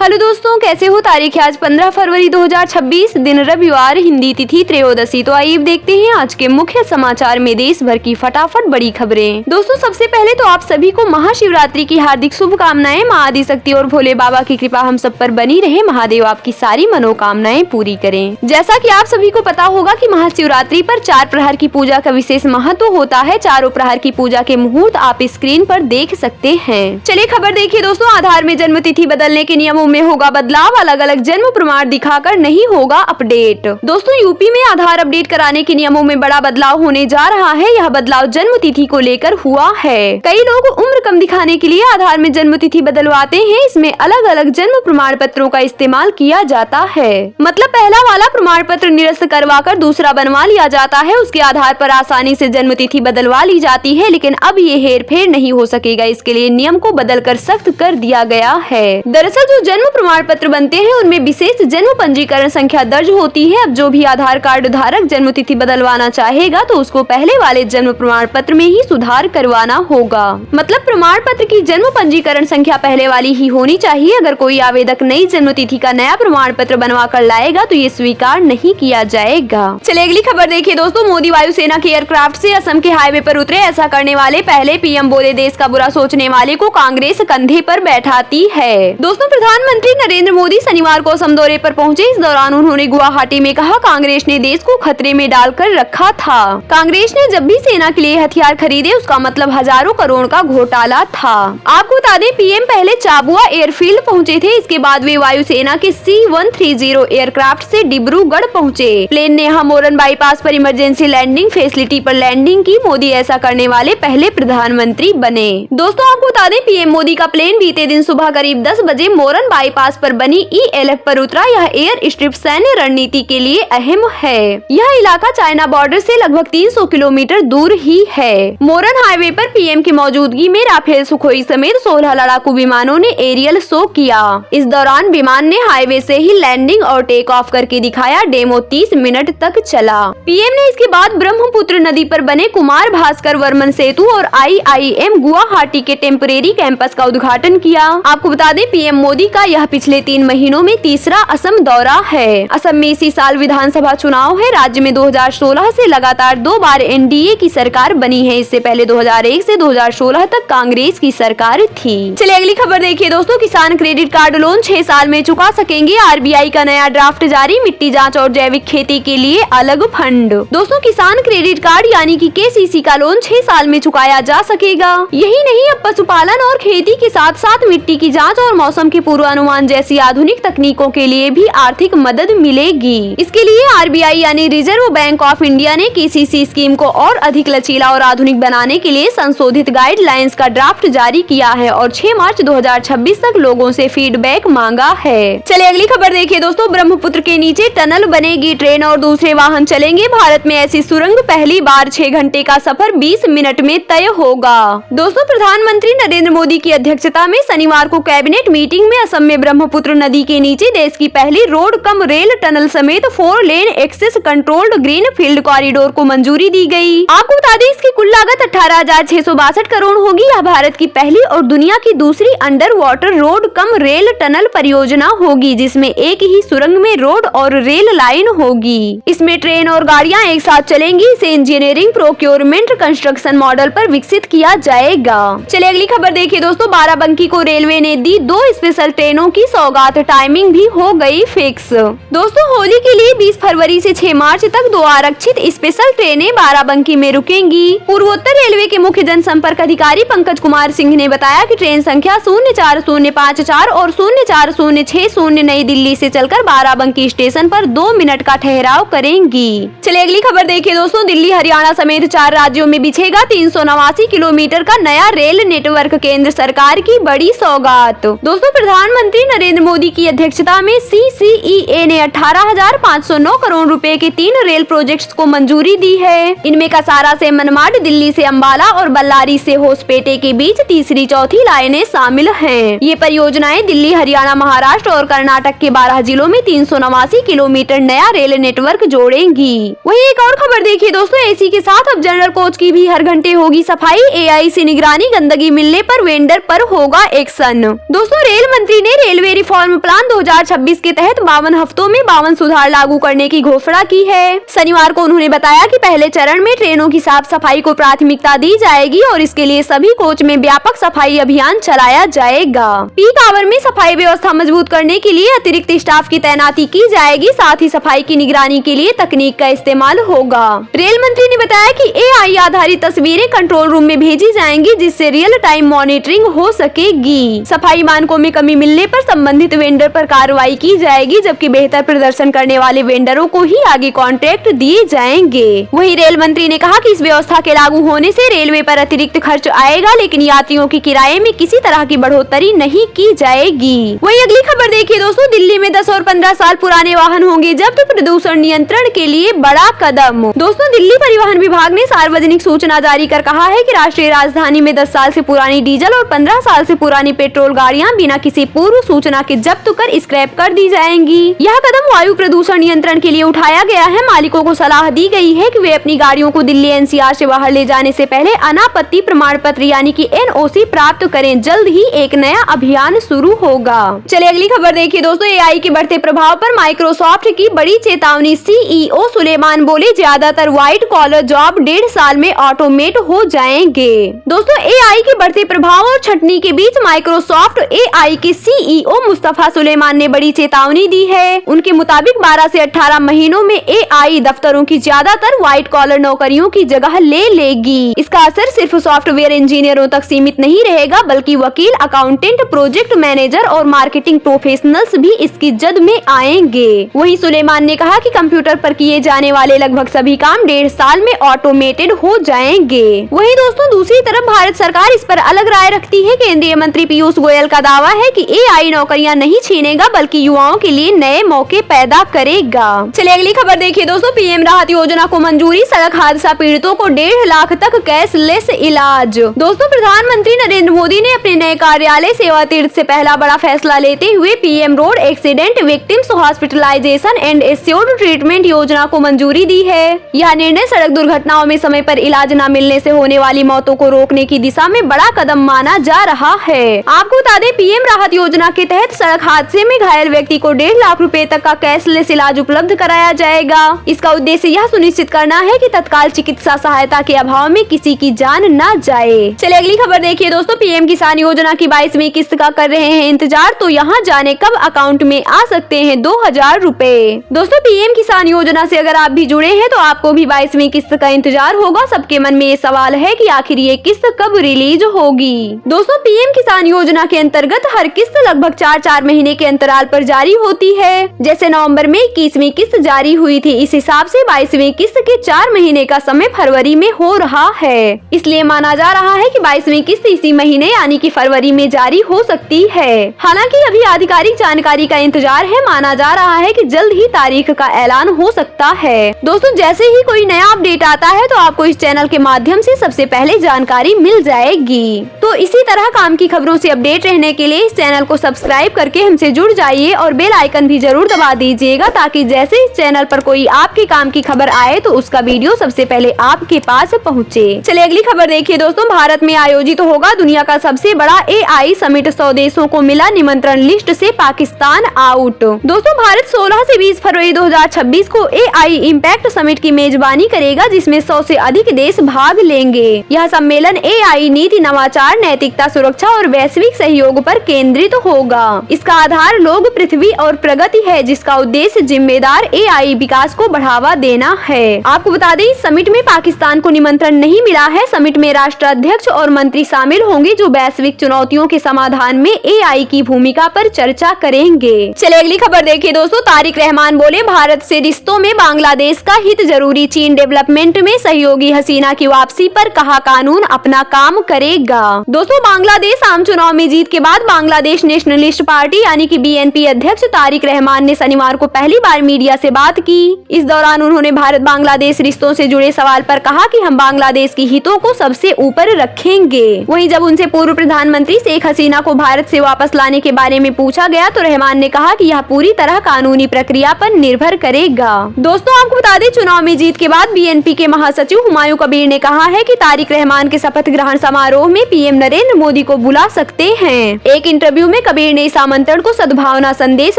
Hello दोस्तों, कैसे हो। तारीख है आज 15 फरवरी 2026, दिन रविवार, हिंदी तिथि त्रयोदशी। तो आइए देखते हैं आज के मुख्य समाचार में देश भर की फटाफट बड़ी खबरें। दोस्तों, सबसे पहले तो आप सभी को महाशिवरात्रि की हार्दिक शुभकामनाएं। मां आदिशक्ति और भोले बाबा की कृपा हम सब पर बनी रहे। महादेव आपकी सारी मनोकामनाएं पूरी करें। जैसा कि आप सभी को पता होगा कि महाशिवरात्रि पर 4 प्रहर की पूजा का विशेष महत्व होता है। चारों प्रहर की पूजा के मुहूर्त आप स्क्रीन पर देख सकते हैं। चलिए खबर देखिए दोस्तों। आधार में जन्म तिथि बदलने के नियमों में होगा बदलाव। अलग अलग जन्म प्रमाण दिखाकर नहीं होगा अपडेट। दोस्तों, यूपी में आधार अपडेट कराने के नियमों में बड़ा बदलाव होने जा रहा है। यह बदलाव जन्म तिथि को लेकर हुआ है। कई लोग उम्र कम दिखाने के लिए आधार में जन्म तिथि बदलवाते हैं। इसमें अलग अलग जन्म प्रमाण पत्रों का इस्तेमाल किया जाता है। मतलब पहला वाला प्रमाण पत्र निरस्त करवाकर दूसरा बनवा लिया जाता है। उसके आधार पर आसानी से जन्म तिथि बदलवा ली जाती है। लेकिन अब ये हेर फेर नहीं हो सकेगा। इसके लिए नियम को बदलकर सख्त कर दिया गया है। दरअसल जो जन्म प्रमाण पत्र बनते हैं उनमें विशेष जन्म पंजीकरण संख्या दर्ज होती है। अब जो भी आधार कार्ड धारक जन्म तिथि बदलवाना चाहेगा तो उसको पहले वाले जन्म प्रमाण पत्र में ही सुधार करवाना होगा। मतलब प्रमाण पत्र की जन्म पंजीकरण संख्या पहले वाली ही होनी चाहिए। अगर कोई आवेदक नई जन्म तिथि का नया प्रमाण पत्र बनवा कर लाएगा तो ये स्वीकार नहीं किया जाएगा। चलिए अगली खबर देखिए दोस्तों। मोदी वायुसेना के एयरक्राफ्ट से असम के हाईवे पर उतरे। ऐसा करने वाले पहले पीएम बोले, देश का बुरा सोचने वाले को कांग्रेस कंधे पर बैठाती है। दोस्तों, प्रधानमंत्री नरेंद्र मोदी शनिवार को असम दौरे पर पहुंचे। इस दौरान उन्होंने गुवाहाटी में कहा, कांग्रेस ने देश को खतरे में डालकर रखा था। कांग्रेस ने जब भी सेना के लिए हथियार खरीदे उसका मतलब हजारों करोड़ का घोटाला था। आपको बता दें, पीएम पहले चाबुआ एयरफील्ड पहुंचे थे। इसके बाद वे वायुसेना के C-130 एयरक्राफ्ट से डिब्रूगढ़ पहुंचे। प्लेन ने यहाँ मोरन बाईपास पर इमरजेंसी लैंडिंग फैसिलिटी पर लैंडिंग की। मोदी ऐसा करने वाले पहले प्रधानमंत्री बने। दोस्तों, आपको बता दें, पीएम मोदी का प्लेन बीते दिन सुबह करीब 10 बजे मोरन बाईपास पर बनी ELF पर उतरा। यह एयर स्ट्रिप सैन्य रणनीति के लिए अहम है। यह इलाका चाइना बॉर्डर से लगभग 300 किलोमीटर दूर ही है। मोरन हाईवे पर पीएम की मौजूदगी में राफेल, सुखोई समेत 16 लड़ाकू विमानों ने एरियल शो किया। इस दौरान विमान ने हाईवे से ही लैंडिंग और टेक ऑफ करके दिखाया। डेमो 30 मिनट तक चला। पीएम ने इसके बाद ब्रह्मपुत्र नदी पर बने कुमार भास्कर वर्मन सेतु और IIM गुवाहाटी के टेम्परेरी कैंपस का उद्घाटन किया। आपको बता दें, पीएम मोदी का यह पिछले 3 महीनों में तीसरा असम दौरा है। असम में इसी साल विधानसभा चुनाव है। राज्य में 2016 से लगातार 2 बार NDA की सरकार बनी है। इससे पहले 2001 से 2016 तक कांग्रेस की सरकार थी। चलिए अगली खबर देखिए दोस्तों। किसान क्रेडिट कार्ड लोन 6 साल में चुका सकेंगे। RBI का नया ड्राफ्ट जारी। मिट्टी जाँच और जैविक खेती के लिए अलग फंड। दोस्तों, किसान क्रेडिट कार्ड यानी कि KCC का लोन 6 साल में चुकाया जा सकेगा। यही नहीं, अब पशुपालन और खेती के साथ साथ मिट्टी की जाँच और मौसम के पूर्वानुमान जैसी आधुनिक तकनीकों के लिए भी आर्थिक मदद मिलेगी। इसके लिए RBI यानी रिजर्व बैंक ऑफ इंडिया ने KCC स्कीम को और अधिक लचीला और आधुनिक बनाने के लिए संशोधित गाइडलाइंस का ड्राफ्ट जारी किया है और 6 मार्च 2026 तक लोगों से फीडबैक मांगा है। चलिए अगली खबर देखिए दोस्तों। ब्रह्मपुत्र के नीचे टनल बनेगी, ट्रेन और दूसरे वाहन चलेंगे। भारत में ऐसी सुरंग पहली बार 6 घंटे का सफर 20 मिनट में तय होगा। दोस्तों, प्रधानमंत्री नरेंद्र मोदी की अध्यक्षता में शनिवार को कैबिनेट मीटिंग में असम में ब्रह्मपुत्र नदी के नीचे देश की पहली रोड कम रेल टनल समेत 4 lane access controlled green field corridor को मंजूरी दी गई। आपको बता दें, इसकी कुल लागत 18,662 करोड़ होगी। यह भारत की पहली और दुनिया की दूसरी under water road cum rail tunnel परियोजना होगी, जिसमें एक ही सुरंग में रोड और रेल लाइन होगी। इसमें ट्रेन और गाड़ियां एक साथ चलेंगी। इसे इंजीनियरिंग, प्रोक्योरमेंट, कंस्ट्रक्शन मॉडल पर विकसित किया जाएगा। चलिए अगली खबर देखिए दोस्तों। बाराबंकी को रेलवे ने दी 2 स्पेशल ट्रेनों की सौगात। टाइमिंग भी हो गई फिक्स। दोस्तों, होली के लिए 20 फरवरी से 6 मार्च तक 2 आरक्षित स्पेशल ट्रेनें बाराबंकी में रुकेंगी। पूर्वोत्तर रेलवे के मुख्य जनसंपर्क अधिकारी पंकज कुमार सिंह ने बताया कि ट्रेन संख्या 04054 और 04060 नई दिल्ली से चलकर बाराबंकी स्टेशन पर 2 मिनट का ठहराव करेंगी। चलिए अगली खबर देखिए दोस्तों। दिल्ली, हरियाणा समेत 4 राज्यों में बिछेगा 389 किलोमीटर का नया रेल नेटवर्क। केंद्र सरकार की बड़ी सौगात। दोस्तों, प्रधानमंत्री नरेंद्र मोदी की अध्यक्षता में CCEA ने 18,509 करोड़ रुपए के 3 रेल प्रोजेक्ट्स को मंजूरी दी है। इनमें कसारा से मनमाड, दिल्ली से अंबाला और बल्लारी से होसपेटे के बीच तीसरी चौथी लाइनें शामिल हैं। ये परियोजनाएं दिल्ली, हरियाणा, महाराष्ट्र और कर्नाटक के 12 जिलों में 389 किलोमीटर नया रेल नेटवर्क जोड़ेंगी। वहीं एक और खबर देखिए दोस्तों। AC के साथ अब जनरल कोच की भी हर घंटे होगी सफाई। AI से निगरानी, गंदगी मिलने पर वेंडर पर होगा एक्शन। दोस्तों, रेल मंत्री ने रेलवे रिफॉर्म प्लान 2026 के तहत 52 हफ्तों में 52 सुधार लागू करने की घोषणा की है। शनिवार को उन्होंने बताया कि पहले चरण में ट्रेनों की साफ सफाई को प्राथमिकता दी जाएगी और इसके लिए सभी कोच में व्यापक सफाई अभियान चलाया जाएगा। पीक आवर में सफाई व्यवस्था मजबूत करने के लिए अतिरिक्त स्टाफ की तैनाती की जाएगी, साथ ही सफाई की निगरानी के लिए तकनीक का इस्तेमाल होगा। रेल मंत्री ने बताया कि AI आधारित तस्वीरें कंट्रोल रूम में भेजी जाएंगी, जिससे रियल टाइम मॉनिटरिंग हो सकेगी। सफाई मानकों में कमी मिलने पर संबंधित वेंडर पर कार्रवाई की जाएगी, जबकि बेहतर प्रदर्शन करने वाले वेंडरों को ही आगे कॉन्ट्रैक्ट दिए जाएंगे। वहीं रेल मंत्री ने कहा कि इस व्यवस्था के लागू होने से रेलवे पर अतिरिक्त खर्च आएगा, लेकिन यात्रियों के किराए में किसी तरह की बढ़ोतरी नहीं की जाएगी। वहीं अगली खबर देखिए दोस्तों, दिल्ली में 10 और 15 साल पुराने वाहन होंगे जब्त, प्रदूषण नियंत्रण के लिए बड़ा कदम। दोस्तों, दिल्ली परिवहन विभाग ने सार्वजनिक सूचना जारी कर कहा है कि राष्ट्रीय राजधानी में 10 साल से पुरानी डीजल और 15 साल से पुरानी पेट्रोल गाड़ियां बिना किसी पूर्व सूचना के जब्त कर स्क्रैप कर दी जाएंगी। यह कदम वायु प्रदूषण नियंत्रण के लिए उठाया गया है। मालिकों को सलाह दी गई है कि वे अपनी गाड़ियों को दिल्ली NCR से बाहर ले जाने से पहले अनापत्ति प्रमाण पत्र यानी कि NOC प्राप्त करें। जल्द ही एक नया अभियान शुरू होगा। चलिए अगली खबर देखिए दोस्तों, AI के बढ़ते प्रभाव पर माइक्रोसॉफ्ट की बड़ी चेतावनी। CEO सुलेमान बोले ज्यादातर व्हाइट कॉलर जॉब 1.5 साल में ऑटोमेट हो जाएंगे। दोस्तों, AI के बढ़ते प्रभाव और छटनी के बीच माइक्रोसॉफ्ट AI के CEO मुस्तफा सुलेमान ने बड़ी चेतावनी दी है। उनके मुताबिक 12 से 18 महीनों में AI दफ्तरों की ज्यादातर व्हाइट कॉलर नौकरियों की जगह ले लेगी। इसका असर सिर्फ सॉफ्टवेयर इंजीनियरों तक सीमित नहीं रहेगा, बल्कि वकील, अकाउंटेंट, प्रोजेक्ट मैनेजर और मार्केटिंग प्रोफेशनल्स भी इसकी जद में आएंगे। वहीं सुलेमान ने कहा कि कंप्यूटर पर किए जाने वाले लगभग सभी काम 1.5 साल में ऑटोमेटेड हो जाएंगे। वहीं दोस्तों, दूसरी तरफ भारत सरकार इस पर अलग राय रखती है। केंद्रीय मंत्री पीयूष गोयल का दावा है कि AI नौकरियां नहीं छीनेगा, बल्कि युवाओं के लिए नए मौके पैदा करेगा। चलिए अगली खबर देखिए दोस्तों, PM राहत योजना को मंजूरी, सड़क हादसा पीड़ितों को 1.5 लाख तक कैशलेस इलाज। दोस्तों, प्रधानमंत्री नरेंद्र मोदी ने अपने नए कार्यालय सेवा तीर्थ से पहला बड़ा फैसला लेते हुए PM road accident victims hospitalisation and assured treatment योजना को मंजूरी दी है। यह निर्णय सड़क दुर्घटनाओं में समय पर इलाज न मिलने से होने वाली मौतों को रोकने की दिशा में बड़ा कदम माना जा रहा है। आपको बता दें, PM राहत योजना के तहत सड़क हादसे में घायल व्यक्ति को 1.5 लाख रुपए तक का कैशलेस इलाज उपलब्ध कराया जाएगा। इसका उद्देश्य यह सुनिश्चित करना है कि तत्काल चिकित्सा सहायता के अभाव में किसी की जान न जाए। चलिए अगली खबर देखिए दोस्तों, PM किसान योजना की 22वीं किस्त का कर रहे हैं इंतजार, तो यहाँ जाने कब अकाउंट में आ सकते हैं 2000 रुपए। दोस्तों, PM किसान योजना से अगर आप भी जुड़े हैं तो आपको भी 22वीं किस्त का इंतजार होगा। सबके मन में ये सवाल है कि आखिर ये किस्त कब रिलीज होगी। दोस्तों, PM किसान योजना के अंतर्गत हर किस्त लगभग 4-4 महीने के अंतराल पर जारी होती है। जैसे नवंबर में 21वीं किस्त जारी हुई थी, इस हिसाब से 22वीं किस्त के 4 महीने का समय फरवरी में हो रहा है। इसलिए माना जा रहा है कि 22वीं किस्त इसी महीने यानी कि फरवरी में जारी हो सकती है। हालांकि अभी आधिकारिक जानकारी का इंतजार है। माना जा रहा है कि जल्द ही तारीख का ऐलान हो सकता है। दोस्तों, जैसे ही कोई नया अपडेट आता है तो आपको इस चैनल के माध्यम से सबसे पहले जानकारी मिल जाएगी। तो इसी तरह काम की खबरों से अपडेट रहने के लिए इस चैनल को सब्सक्राइब करके हमसे जुड़ जाइए और बेल आइकन भी जरूर दबा दीजिएगा, ताकि जैसे इस चैनल पर कोई आपके काम की खबर आए तो उसका वीडियो सबसे पहले आपके पास पहुंचे। चलिए अगली खबर देखिए दोस्तों, भारत में आयोजित होगा दुनिया का सबसे बड़ा AI समिट, 100 देशों को मिला निमंत्रण, लिस्ट से पाकिस्तान आउट। दोस्तों, भारत 16 से 20 फरवरी 2026 को AI इम्पैक्ट समिट की मेजबानी करेगा, जिसमें 100 से अधिक देश भाग लेंगे। यह सम्मेलन AI नीति, नवाचार, नैतिकता, सुरक्षा और वैश्विक सहयोग पर केंद्रित होगा। इसका आधार लोग, पृथ्वी और प्रगति है, जिसका उद्देश्य जिम्मेदार AI विकास को बढ़ावा देना है। आपको बता दें, इस समिट में पाकिस्तान को निमंत्रण नहीं मिला है। समिट में राष्ट्राध्यक्ष और मंत्री शामिल होंगे, जो वैश्विक चुनौतियों के समाधान में AI की भूमिका पर चर्चा करेंगे। चलिए अगली खबर देखिए दोस्तों, तारिक रहमान बोले भारत से रिश्तों में बांग्लादेश का हित जरूरी, चीन डेवलपमेंट में सहयोगी, हसीना की वापसी पर कहा कानून अपना काम करेगा। दोस्तों, बांग्लादेश आम चुनाव में जीत के बाद बांग्लादेश नेशनलिस्ट पार्टी यानी कि BNP अध्यक्ष तारिक रहमान ने शनिवार को पहली बार मीडिया से बात की। इस दौरान उन्होंने भारत बांग्लादेश रिश्तों से जुड़े सवाल पर कहा कि हम बांग्लादेश की हितों को सबसे ऊपर रखेंगे। वहीं जब उनसे पूर्व प्रधानमंत्री शेख हसीना को भारत से वापस लाने के बारे में पूछा गया तो रहमान ने कहा कि यह पूरी तरह कानूनी प्रक्रिया पर निर्भर करेगा। दोस्तों, आपको बता दें, चुनाव में जीत के बाद BNP के महासचिव हुमायूं कबीर ने कहा है कि तारिक रहमान के शपथ ग्रहण समारोह में PM नरेंद्र मोदी को बुला सकते हैं। एक इंटरव्यू में कबीर ने इस आमंत्रण को सद्भावना संदेश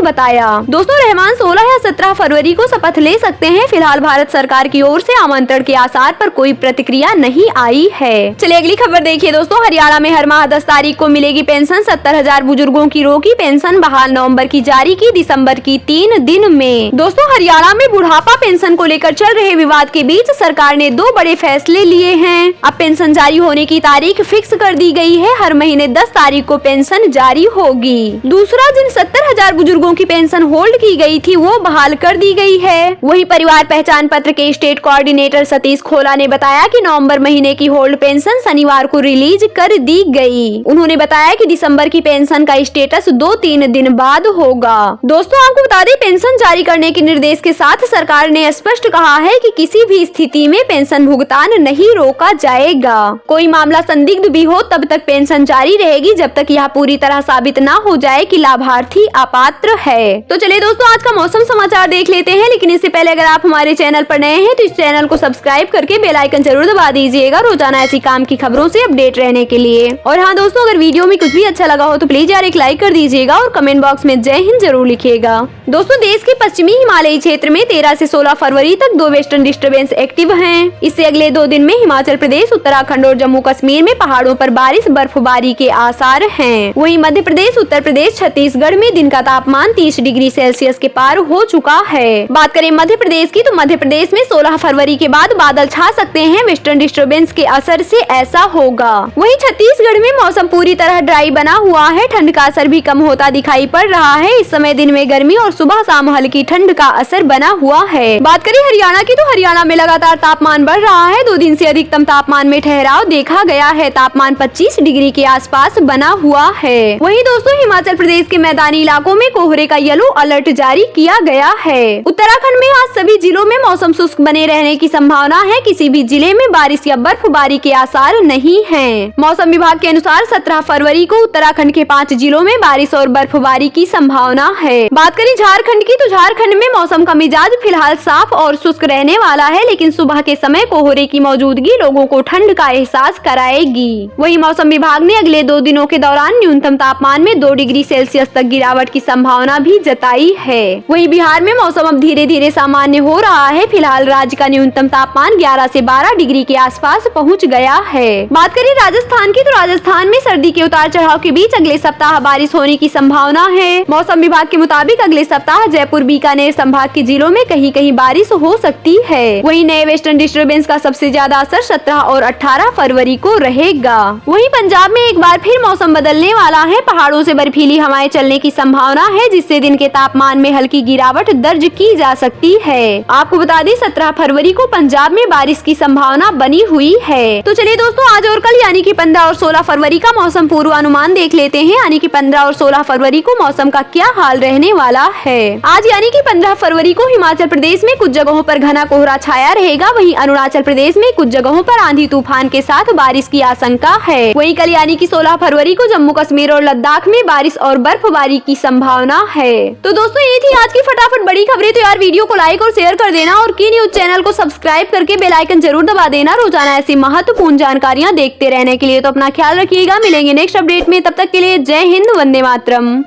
बताया। दोस्तों रहमान 16 या 17 फरवरी को शपथ ले सकते हैं। फिलहाल भारत सरकार की ओर से आमंत्रण के आसार पर कोई प्रतिक्रिया नहीं आई है। चलिए अगली खबर देखिए दोस्तों। हरियाणा में हर माह 10 तारीख को मिलेगी पेंशन। 70,000 बुजुर्गों की रोकी पेंशन बहाल। नवंबर की जारी की, दिसंबर की 3 दिन में। दोस्तों हरियाणा में बुढ़ापा पेंशन को लेकर चल रहे विवाद के बीच सरकार ने 2 बड़े फैसले लिए हैं। अब पेंशन जारी होने की तारीख फिक्स कर दी गई है। हर महीने 10 तारीख को पेंशन जारी होगी। दूसरा, जिन 70,000 बुजुर्गों की पेंशन होल्ड की गई थी वो बहाल कर दी गई है। वहीं परिवार पहचान पत्र के स्टेट कोऑर्डिनेटर सतीश खोला ने बताया कि नवंबर महीने की होल्ड पेंशन शनिवार को रिलीज कर दी गई। उन्होंने बताया कि दिसंबर की पेंशन का स्टेटस 2-3 दिन बाद होगा। दोस्तों आपको बता दें, पेंशन जारी करने के निर्देश के साथ सरकार ने स्पष्ट कहा है कि किसी भी स्थिति में पेंशन भुगतान नहीं रोका जाएगा। कोई मामला संदिग्ध भी हो तब तक पेंशन जारी रहेगी जब तक यह पूरी तरह साबित ना हो जाए कि लाभार्थी अपात्र है। तो चलिए दोस्तों आज का मौसम समाचार देख लेते हैं, लेकिन इससे पहले अगर आप हमारे चैनल पर नए हैं तो इस चैनल को सब्सक्राइब करके बेल आइकन जरूर दबा दीजिएगा रोजाना ऐसी काम की खबरों से अपडेट रहने के लिए। और हाँ दोस्तों, अगर वीडियो में कुछ भी अच्छा लगा हो तो प्लीज यार एक लाइक कर दीजिएगा और कमेंट बॉक्स में जय हिंद जरूर लिखिएगा। दोस्तों देश के पश्चिमी हिमालयी क्षेत्र में 13 से 16 फरवरी तक 2 वेस्टर्न डिस्टर्बेंस एक्टिव हैं। इससे अगले 2 दिन में हिमाचल प्रदेश, उत्तराखंड और जम्मू कश्मीर में पहाड़ों पर बारिश बर्फबारी के आसार हैं। वहीं मध्य प्रदेश, उत्तर प्रदेश, छत्तीसगढ़ में दिन का तापमान 30 डिग्री सेल्सियस के पार हो चुका है। बात करें मध्य प्रदेश की तो मध्य प्रदेश में 16 फरवरी के बाद बादल छा सकते हैं। वेस्टर्न डिस्टर्बेंस के असर से ऐसा होगा। वहीं छत्तीसगढ़ में मौसम पूरी तरह ड्राई बना हुआ है। ठंड का असर भी कम होता दिखाई पड़ रहा है। इस समय दिन में गर्मी और सुबह शाम हल्की ठंड का असर बना हुआ है। बात करें हरियाणा की तो हरियाणा में लगातार तापमान बढ़ रहा है। 2 दिन से अधिकतम तापमान में ठहराव देखा गया है। तापमान 25 डिग्री के आसपास बना हुआ है। वहीं दोस्तों हिमाचल प्रदेश के मैदानी इलाकों में कोहरे का येलो अलर्ट जारी किया गया है। उत्तराखंड में आज सभी जिलों में मौसम शुष्क बने रहने की संभावना है। किसी भी जिले में बारिश या बर्फबारी के आसार नहीं हैं। मौसम विभाग के अनुसार 17 फरवरी को उत्तराखंड के 5 जिलों में बारिश और बर्फबारी की संभावना है। बात करें झारखंड की तो झारखंड में मौसम का मिजाज फिलहाल साफ और शुष्क रहने वाला है, लेकिन सुबह के समय कोहरे की मौजूदगी लोगों को ठंड का एहसास कराएगी। वहीं मौसम विभाग ने अगले 2 दिनों के दौरान न्यूनतम तापमान में 2 डिग्री सेल्सियस तक गिरावट की संभावना भी जताई है। वहीं बिहार में मौसम अब धीरे धीरे सामान्य हो रहा है। फिलहाल राज्य का न्यूनतम तापमान 11 से 12 डिग्री के आसपास पहुंच गया है। बात करें राजस्थान की तो राजस्थान में सर्दी के उतार चढ़ाव के बीच अगले सप्ताह बारिश होने की संभावना है। मौसम विभाग के मुताबिक अगले सप्ताह जयपुर, बीकानेर संभाग के जिलों में कहीं कहीं बारिश हो सकती है। वहीं नए वेस्टर्न डिस्टर्बेंस का सबसे ज्यादा असर 17 और 18 फरवरी को रहेगा। वहीं पंजाब में एक बार फिर मौसम बदलने वाला है। पहाड़ों से बर्फीली हवाएं चलने की संभावना है, जिससे दिन के तापमान में हल्की गिरावट दर्ज की जा सकती है। आपको बता दें 17 फरवरी को पंजाब में बारिश की संभावना बनी हुई है। तो चलिए दोस्तों आज और कल यानी कि 15 और 16 फरवरी का मौसम पूर्वानुमान देख लेते हैं। यानी कि 15 और 16 फरवरी को मौसम का क्या हाल रहने वाला है। आज यानी कि 15 फरवरी को हिमाचल प्रदेश में कुछ जगहों पर घना कोहरा छाया रहेगा। वहीं अरुणाचल प्रदेश में कुछ जगहों पर आंधी तूफान के साथ बारिश की आशंका है। वहीं कल यानी कि 16 फरवरी को जम्मू कश्मीर और लद्दाख में बारिश और बर्फबारी की संभावना है। तो दोस्तों ये थी आज की फटाफट बड़ी खबरें। तो यार वीडियो को लाइक और शेयर कर देना और की न्यूज चैनल को सब्सक्राइब करके बेल आइकन जरूर दबा देना रोजाना ऐसी महत्वपूर्ण जानकारियां देखते रहने के लिए। तो अपना ख्याल रखिएगा, मिलेंगे नेक्स्ट अपडेट में, तब तक के लिए जय हिंद, वंदे मातरम।